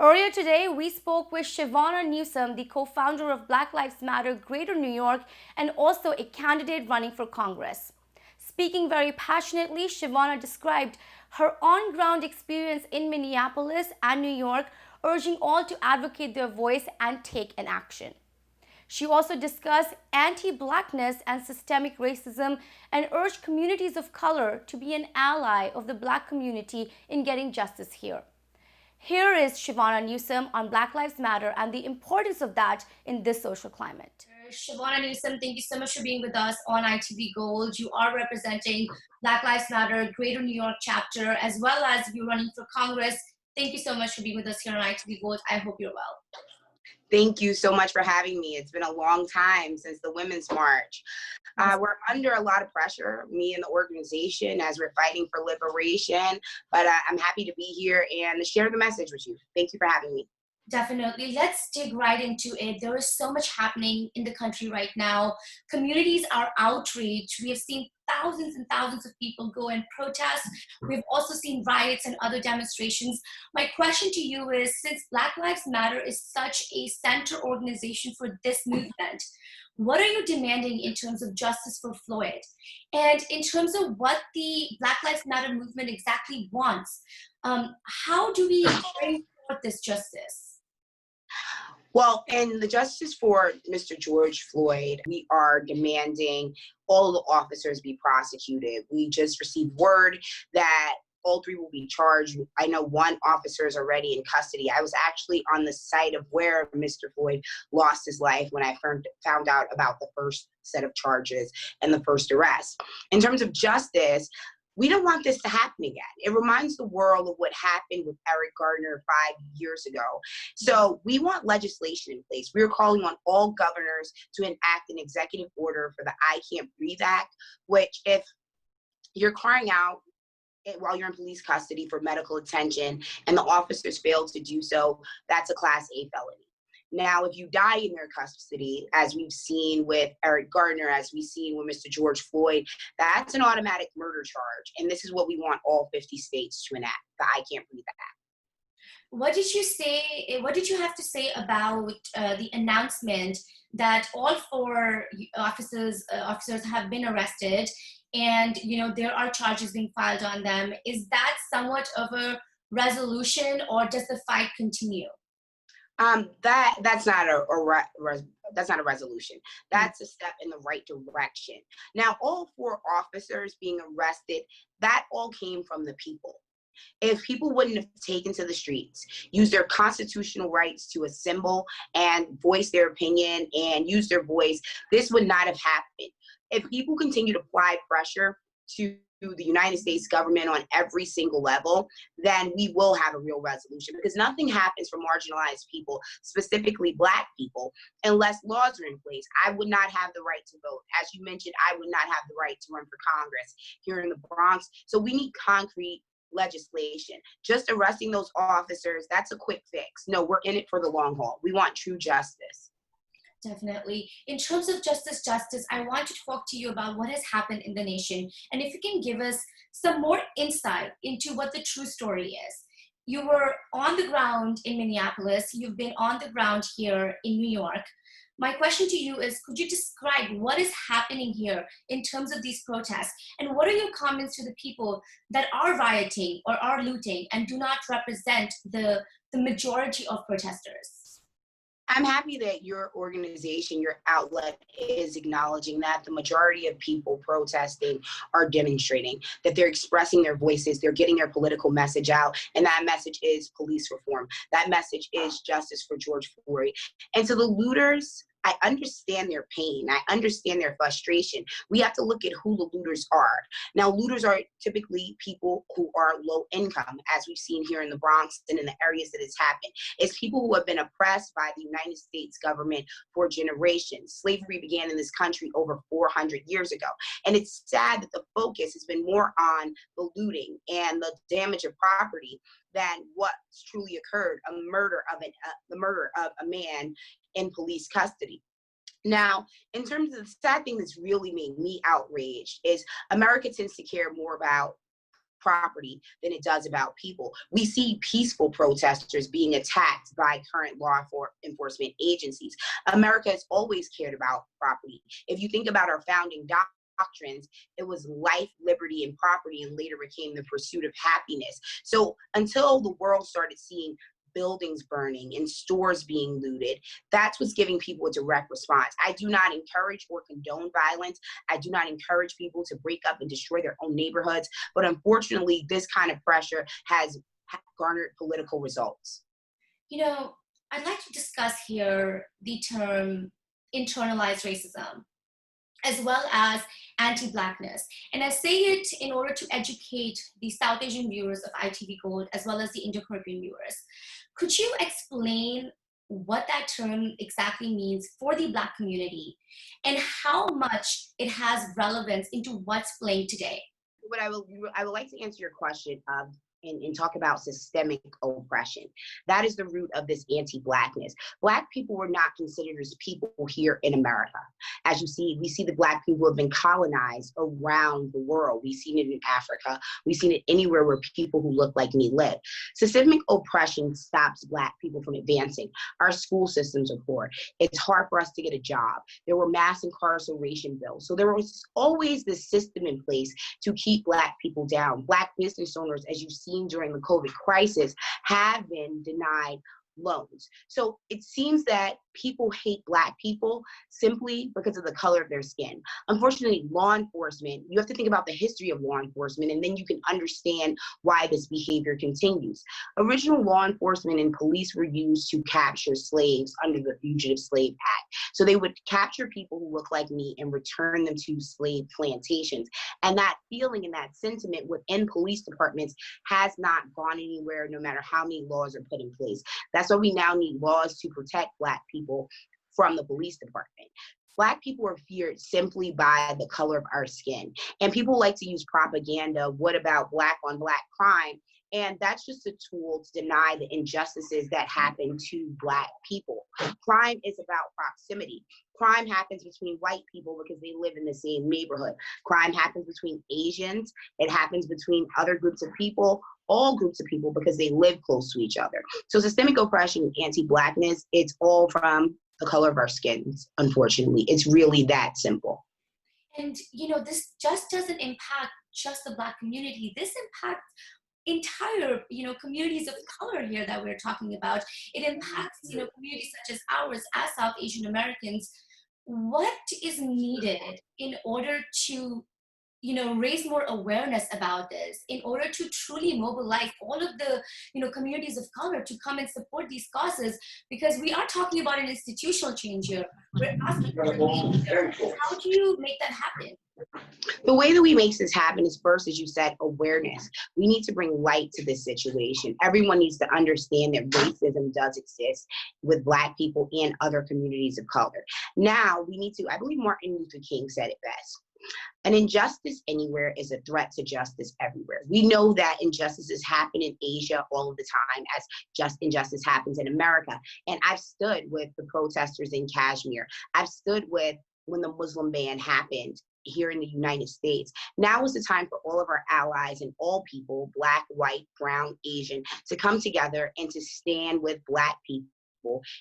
Earlier today, we spoke with Chivona Newsome, the co-founder of Black Lives Matter Greater New York and also a candidate running for Congress. Speaking very passionately, Chivona described her on-ground experience in Minneapolis and New York, urging all to advocate their voice and take an action. She also discussed anti-blackness and systemic racism and urged communities of color to be an ally of the black community in getting justice here. Here is Chivona Newsome on Black Lives Matter and the importance of that in this social climate. Chivona Newsome, thank you so much for being with us on ITV Gold. You are representing Black Lives Matter Greater New York chapter, as well as you're running for Congress. Thank you so much for being with us here on ITV Gold. I hope you're well. Thank you so much for having me. It's been a long time since the Women's March. We're under a lot of pressure, me and the organization, as we're fighting for liberation, but I'm happy to be here and share the message with you. Thank you for having me. Definitely. Let's dig right into it. There is so much happening in the country right now. Communities are outraged. We have seen thousands and thousands of people go and protest. We've also seen riots and other demonstrations. My question to you is, since Black Lives Matter is such a center organization for this movement, what are you demanding in terms of justice for Floyd? And in terms of what the Black Lives Matter movement exactly wants, how do we bring forth this justice? Well, in the justice for Mr. George Floyd, we are demanding all the officers be prosecuted. We just received word that all three will be charged. I know one officer is already in custody. I was actually on the site of where Mr. Floyd lost his life when I found out about the first set of charges and the first arrest. In terms of justice, we don't want this to happen again. It reminds the world of what happened with Eric Gardner 5 years ago. So we want legislation in place. We're calling on all governors to enact an executive order for the I Can't Breathe Act, which if you're crying out while you're in police custody for medical attention and the officers fail to do so, that's a Class A felony. Now, if you die in their custody, as we've seen with Eric Gardner, as we've seen with Mr. George Floyd, that's an automatic murder charge. And this is what we want all 50 states to enact, the I Can't Breathe Act. What did you say? What did you have to say about the announcement that all four officers have been arrested, and there are charges being filed on them? Is that somewhat of a resolution, or does the fight continue? That's not that's not a resolution. That's a step in the right direction. Now, all four officers being arrested, that all came from the people. If people wouldn't have taken to the streets, used their constitutional rights to assemble and voice their opinion and use their voice, this would not have happened. If people continue to apply pressure to the United States government on every single level, then we will have a real resolution, because nothing happens for marginalized people, specifically Black people, unless laws are in place. I would not have the right to vote. As you mentioned, I would not have the right to run for Congress here in the Bronx. So we need concrete legislation. Just arresting those officers, that's a quick fix. No, we're in it for the long haul. We want true justice. Definitely. In terms of justice, I want to talk to you about what has happened in the nation. And if you can give us some more insight into what the true story is. You were on the ground in Minneapolis. You've been on the ground here in New York. My question to you is, could you describe what is happening here in terms of these protests? And what are your comments to the people that are rioting or are looting and do not represent the majority of protesters? I'm happy that your organization, your outlet, is acknowledging that the majority of people protesting are demonstrating, that they're expressing their voices, they're getting their political message out, and that message is police reform. That message is justice for George Floyd. And to the looters, I understand their pain. I understand their frustration. We have to look at who the looters are. Now, looters are typically people who are low income, as we've seen here in the Bronx and in the areas that it's happened. It's people who have been oppressed by the United States government for generations. Slavery began in this country over 400 years ago. And it's sad that the focus has been more on the looting and the damage of property than what's truly occurred, the murder of a man in police custody. Now, in terms of the sad thing that's really made me outraged is America tends to care more about property than it does about people. We see peaceful protesters being attacked by current law enforcement agencies. America has always cared about property. If you think about our founding doctrines, it was life, liberty, and property, and later became the pursuit of happiness. So until the world started seeing buildings burning and stores being looted, that's what's giving people a direct response. I do not encourage or condone violence. I do not encourage people to break up and destroy their own neighborhoods. But unfortunately, this kind of pressure has garnered political results. I'd like to discuss here the term internalized racism, as well as anti-Blackness. And I say it in order to educate the South Asian viewers of ITV Gold, as well as the Indo-Caribbean viewers. Could you explain what that term exactly means for the Black community and how much it has relevance into what's playing today? What I would like to answer your question and talk about systemic oppression. That is the root of this anti-Blackness. Black people were not considered as people here in America. As you see, we see the Black people have been colonized around the world. We've seen it in Africa. We've seen it anywhere where people who look like me live. Systemic oppression stops Black people from advancing. Our school systems are poor. It's hard for us to get a job. There were mass incarceration bills. So there was always this system in place to keep Black people down. Black business owners, as you see, during the COVID crisis, have been denied loans. So it seems that people hate Black people simply because of the color of their skin. Unfortunately, law enforcement, you have to think about the history of law enforcement, and then you can understand why this behavior continues. Original law enforcement and police were used to capture slaves under the Fugitive Slave Act. So they would capture people who look like me and return them to slave plantations. And that feeling and that sentiment within police departments has not gone anywhere, no matter how many laws are put in place. That's why we now need laws to protect Black people from the police department. Black people are feared simply by the color of our skin. And people like to use propaganda, what about Black on Black crime? And that's just a tool to deny the injustices that happen to Black people. Crime is about proximity. Crime happens between white people because they live in the same neighborhood. Crime happens between Asians. It happens between other groups of people, all groups of people, because they live close to each other. So systemic oppression and anti-Blackness, it's all from the color of our skins, unfortunately. It's really that simple. And, this just doesn't impact just the Black community. This impacts entire, communities of color here that we're talking about. It impacts, communities such as ours, as South Asian Americans. What is needed in order to raise more awareness about this, in order to truly mobilize all of the, communities of color to come and support these causes? Because we are talking about an institutional change here. We're asking for change here. How do you make that happen? The way that we make this happen is first, as you said, awareness. We need to bring light to this situation. Everyone needs to understand that racism does exist with Black people and other communities of color. Now, we need to, I believe Martin Luther King said it best. An injustice anywhere is a threat to justice everywhere. We know that injustices happen in Asia all of the time, as just injustice happens in America. And I've stood with the protesters in Kashmir. I've stood with when the Muslim ban happened here in the United States. Now is the time for all of our allies and all people, Black, white, brown, Asian, to come together and to stand with Black people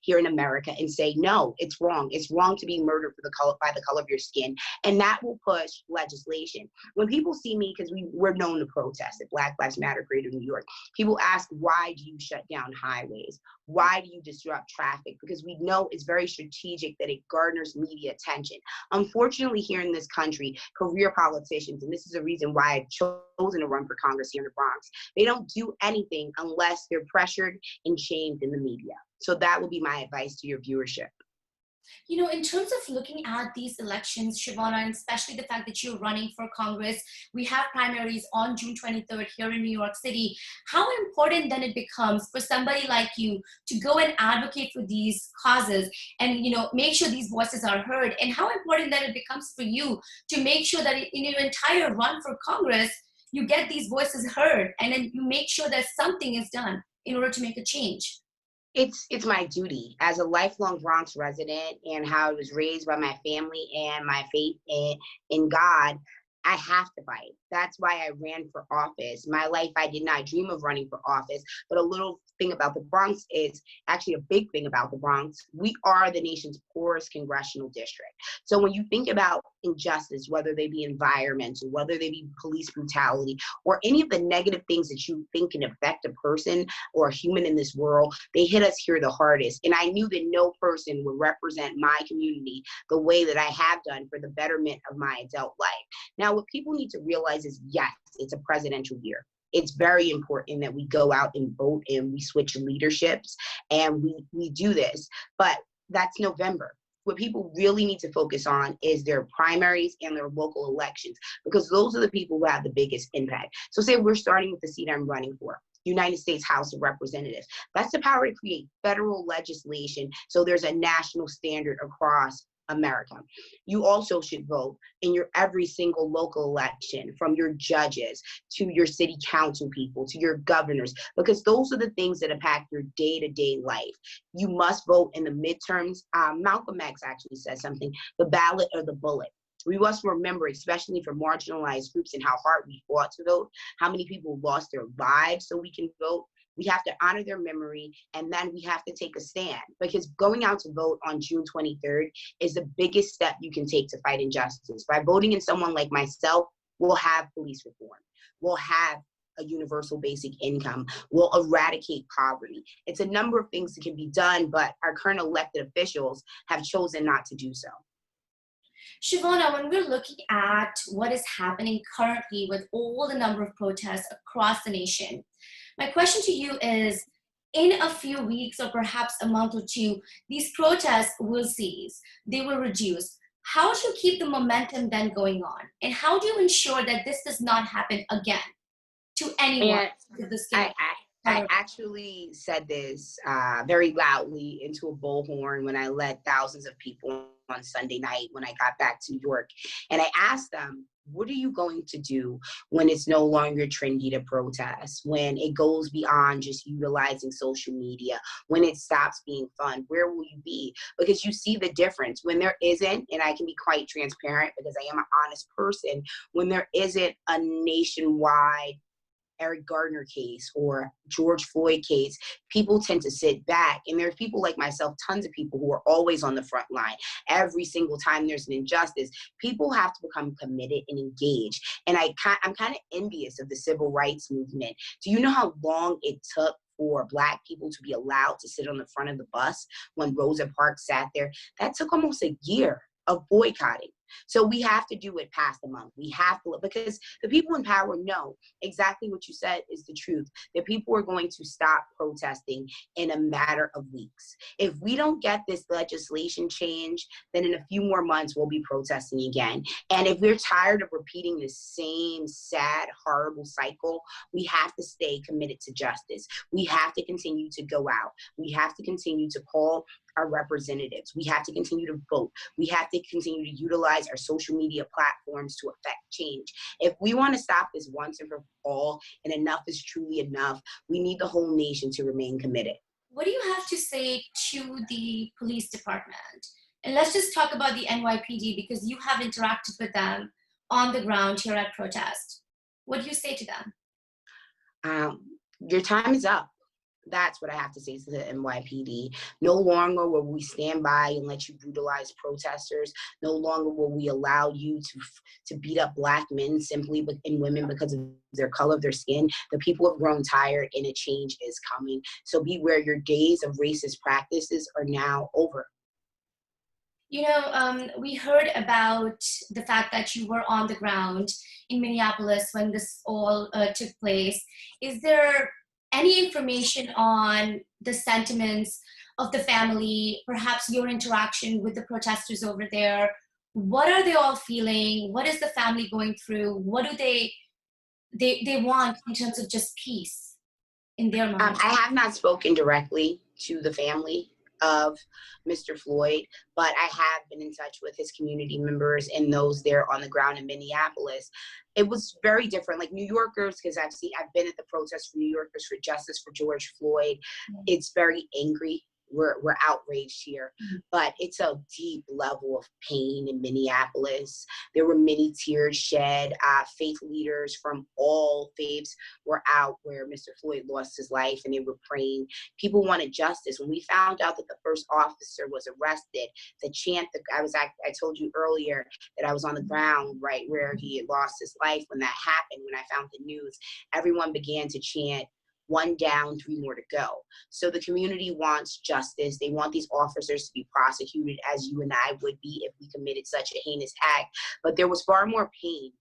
here in America and say, no, it's wrong. It's wrong to be murdered by the color of your skin. And that will push legislation. When people see me, because we're known to protest at Black Lives Matter Greater New York, people ask, why do you shut down highways? Why do you disrupt traffic? Because we know it's very strategic that it garners media attention. Unfortunately, here in this country, career politicians, and this is a reason why I've chosen to run for Congress here in the Bronx, they don't do anything unless they're pressured and shamed in the media. So that will be my advice to your viewership. In terms of looking at these elections, Chivona, and especially the fact that you're running for Congress, we have primaries on June 23rd here in New York City. How important then it becomes for somebody like you to go and advocate for these causes and, make sure these voices are heard, and how important then it becomes for you to make sure that in your entire run for Congress, you get these voices heard, and then you make sure that something is done in order to make a change. It's my duty as a lifelong Bronx resident, and how I was raised by my family and my faith in God. I have to fight. That's why I ran for office. My life, I did not dream of running for office. But a little thing about the Bronx is actually a big thing about the Bronx. We are the nation's poorest congressional district. So when you think about injustice, whether they be environmental, whether they be police brutality, or any of the negative things that you think can affect a person or a human in this world, they hit us here the hardest. And I knew that no person would represent my community the way that I have done for the betterment of my adult life. Now, what people need to realize is, yes, it's a presidential year. It's very important that we go out and vote and we switch leaderships and we do this. But that's November. What people really need to focus on is their primaries and their local elections, because those are the people who have the biggest impact. So say we're starting with the seat I'm running for, United States House of Representatives. That's the power to create federal legislation so there's a national standard across America. You also should vote in your every single local election, from your judges to your city council people to your governors, because those are the things that impact your day-to-day life. You must vote in the midterms. Malcolm X actually says something, the ballot or the bullet. We must remember, especially for marginalized groups, and how hard we fought to vote, how many people lost their lives so we can vote. We have to honor their memory, and then we have to take a stand, because going out to vote on June 23rd is the biggest step you can take to fight injustice. By voting in someone like myself, we'll have police reform. We'll have a universal basic income. We'll eradicate poverty. It's a number of things that can be done, but our current elected officials have chosen not to do so. Chivona, when we're looking at what is happening currently with all the number of protests across the nation, my question to you is, in a few weeks or perhaps a month or two, these protests will cease, they will reduce. How do you keep the momentum then going on? And how do you ensure that this does not happen again to anyone? I actually said this very loudly into a bullhorn when I led thousands of people on Sunday night when I got back to New York. And I asked them, what are you going to do when it's no longer trendy to protest, when it goes beyond just utilizing social media, when it stops being fun? Where will you be? Because you see the difference when there isn't, and I can be quite transparent because I am an honest person, when there isn't a nationwide Eric Gardner case or George Floyd case, people tend to sit back. And there are people like myself, tons of people who are always on the front line. Every single time there's an injustice, people have to become committed and engaged. And I'm kind of envious of the civil rights movement. Do you know how long it took for Black people to be allowed to sit on the front of the bus when Rosa Parks sat there? That took almost a year of boycotting. So we have to do it past the month. We have to, because the people in power know exactly what you said is the truth, that people are going to stop protesting in a matter of weeks. If we don't get this legislation changed, then in a few more months, we'll be protesting again. And if we're tired of repeating the same sad, horrible cycle, we have to stay committed to justice. We have to continue to go out. We have to continue to call our representatives. We have to continue to vote. We have to continue to utilize our social media platforms to affect change. If we want to stop this once and for all, and enough is truly enough, we need the whole nation to remain committed. What do you have to say to the police department? And let's just talk about the NYPD, because you have interacted with them on the ground here at protest. What do you say to them? Your time is up. That's what I have to say to the NYPD. No longer will we stand by and let you brutalize protesters. No longer will we allow you to beat up Black men simply and women because of their color of their skin. The people have grown tired, and a change is coming. So beware, your days of racist practices are now over. You know, we heard about the fact that you were on the ground in Minneapolis when this all took place. Is there any information on the sentiments of the family, perhaps your interaction with the protesters over there? What are they all feeling? What is the family going through? What do they want in terms of just peace in their minds? I have not spoken directly to the family of Mr. Floyd, but I have been in touch with his community members and those there on the ground in Minneapolis. It was very different. Like New Yorkers, because I've been at the protests for New Yorkers for Justice for George Floyd. It's very angry. we're outraged here. But it's a deep level of pain in Minneapolis. There were many tears shed. Faith leaders from all faiths were out where Mr. Floyd lost his life, and they were praying. People wanted justice. When we found out that the first officer was arrested, the chant that I told you earlier that I was on the ground right where he had lost his life when that happened. When I found the news, everyone began to chant, "One down, three more to go." So the community wants justice. They want these officers to be prosecuted as you and I would be if we committed such a heinous act. But there was far more pain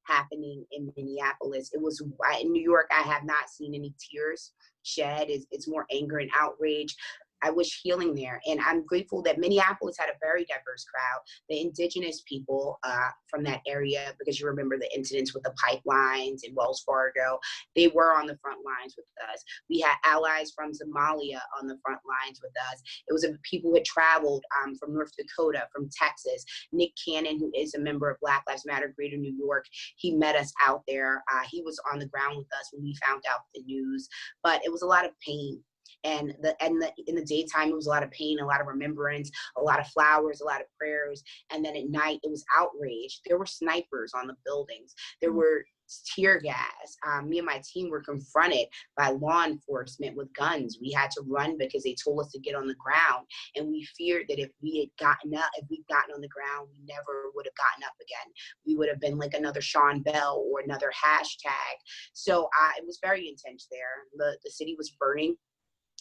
happening in Minneapolis. In New York, I have not seen any tears shed. It's more anger and outrage. I wish healing there. And I'm grateful that Minneapolis had a very diverse crowd. The indigenous people from that area, because you remember the incidents with the pipelines in Wells Fargo, they were on the front lines with us. We had allies from Somalia on the front lines with us. It was people who had traveled from North Dakota, from Texas. Nick Cannon, who is a member of Black Lives Matter Greater New York, he met us out there. He was on the ground with us when we found out the news. But it was a lot of pain. And in the daytime, it was a lot of pain, a lot of remembrance, a lot of flowers, a lot of prayers. And then at night, it was outrage. There were snipers on the buildings. There were tear gas. Me and my team were confronted by law enforcement with guns. We had to run because they told us to get on the ground. And we feared that if we'd gotten on the ground, we never would have gotten up again. We would have been like another Sean Bell or another hashtag. So it was very intense there. The city was burning.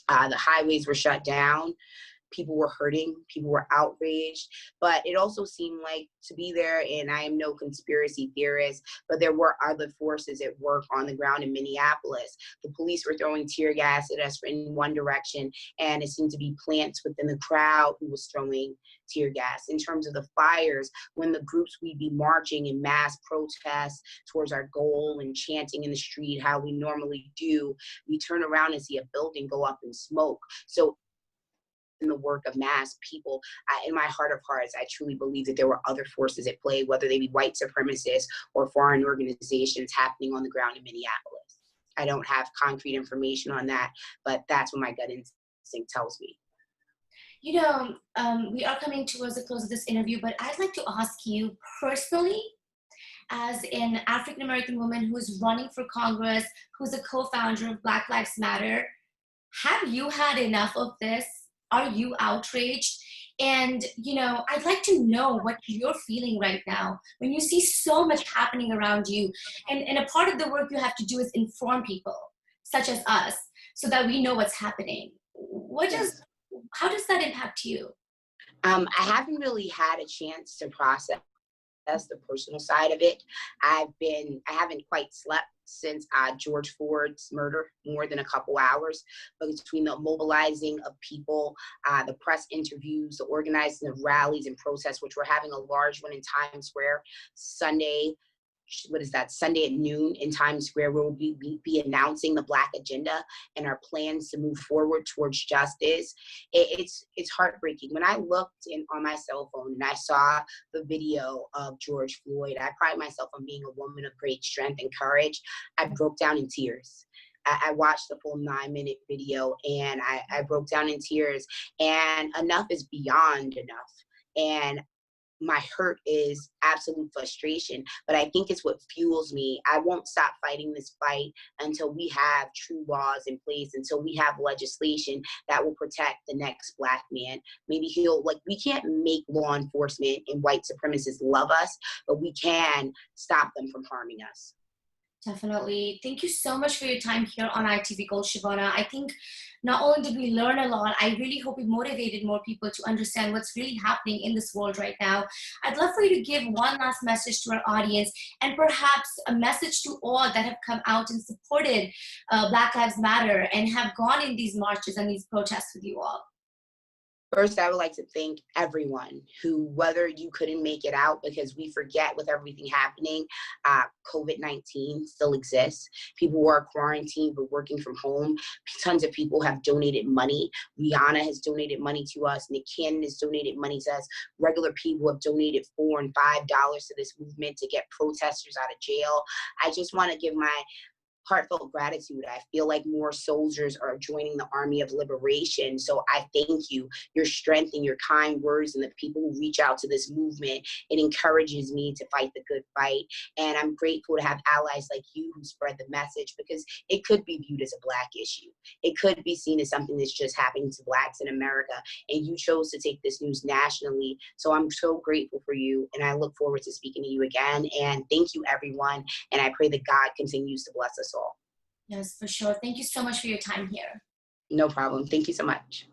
The highways were shut down. People were hurting. People were outraged. But it also seemed like to be there, and I am no conspiracy theorist, but there were other forces at work on the ground in Minneapolis. The police were throwing tear gas at us in one direction, and it seemed to be plants within the crowd who was throwing tear gas. In terms of the fires, when the groups we'd be marching in mass protests towards our goal and chanting in the street how we normally do, we turn around and see a building go up in smoke. So in the work of mass people, in my heart of hearts, I truly believe that there were other forces at play, whether they be white supremacists or foreign organizations happening on the ground in Minneapolis. I don't have concrete information on that, but that's what my gut instinct tells me. You know, we are coming towards the close of this interview, but I'd like to ask you personally, as an African American woman who's running for Congress, who's a co-founder of Black Lives Matter, have you had enough of this? Are you outraged? And, you know, I'd like to know what you're feeling right now when you see so much happening around you. And a part of the work you have to do is inform people, such as us, so that we know what's happening. How does that impact you? I haven't really had a chance to process the personal side of it. I haven't quite slept since George Floyd's murder, more than a couple hours. But between the mobilizing of people, the press interviews, the organizing of rallies and protests, which we're having a large one in Times Square Sunday at noon in Times Square, where we'll be announcing the Black agenda and our plans to move forward towards justice. It's heartbreaking. When I looked on my cell phone and I saw the video of George Floyd, I pride myself on being a woman of great strength and courage. I broke down in tears. I watched the full 9-minute video and I broke down in tears, and enough is beyond enough. And my hurt is absolute frustration, but I think it's what fuels me. I won't stop fighting this fight until we have true laws in place, until we have legislation that will protect the next Black man. Maybe we can't make law enforcement and white supremacists love us, but we can stop them from harming us. Definitely. Thank you so much for your time here on ITV Gold, Chivona. I think not only did we learn a lot, I really hope we motivated more people to understand what's really happening in this world right now. I'd love for you to give one last message to our audience, and perhaps a message to all that have come out and supported Black Lives Matter and have gone in these marches and these protests with you all. First, I would like to thank everyone who, whether you couldn't make it out, because we forget with everything happening, COVID-19 still exists. People who are quarantined but working from home. Tons of people have donated money. Rihanna has donated money to us. Nick Cannon has donated money to us. Regular people have donated $4 and $5 to this movement to get protesters out of jail. I just want to give my heartfelt gratitude. I feel like more soldiers are joining the Army of Liberation. So I thank you. Your strength and your kind words and the people who reach out to this movement, it encourages me to fight the good fight. And I'm grateful to have allies like you who spread the message, because it could be viewed as a Black issue. It could be seen as something that's just happening to Blacks in America. And you chose to take this news nationally. So I'm so grateful for you. And I look forward to speaking to you again. And thank you, everyone. And I pray that God continues to bless us all. Yes, for sure. Thank you so much for your time here. No problem. Thank you so much.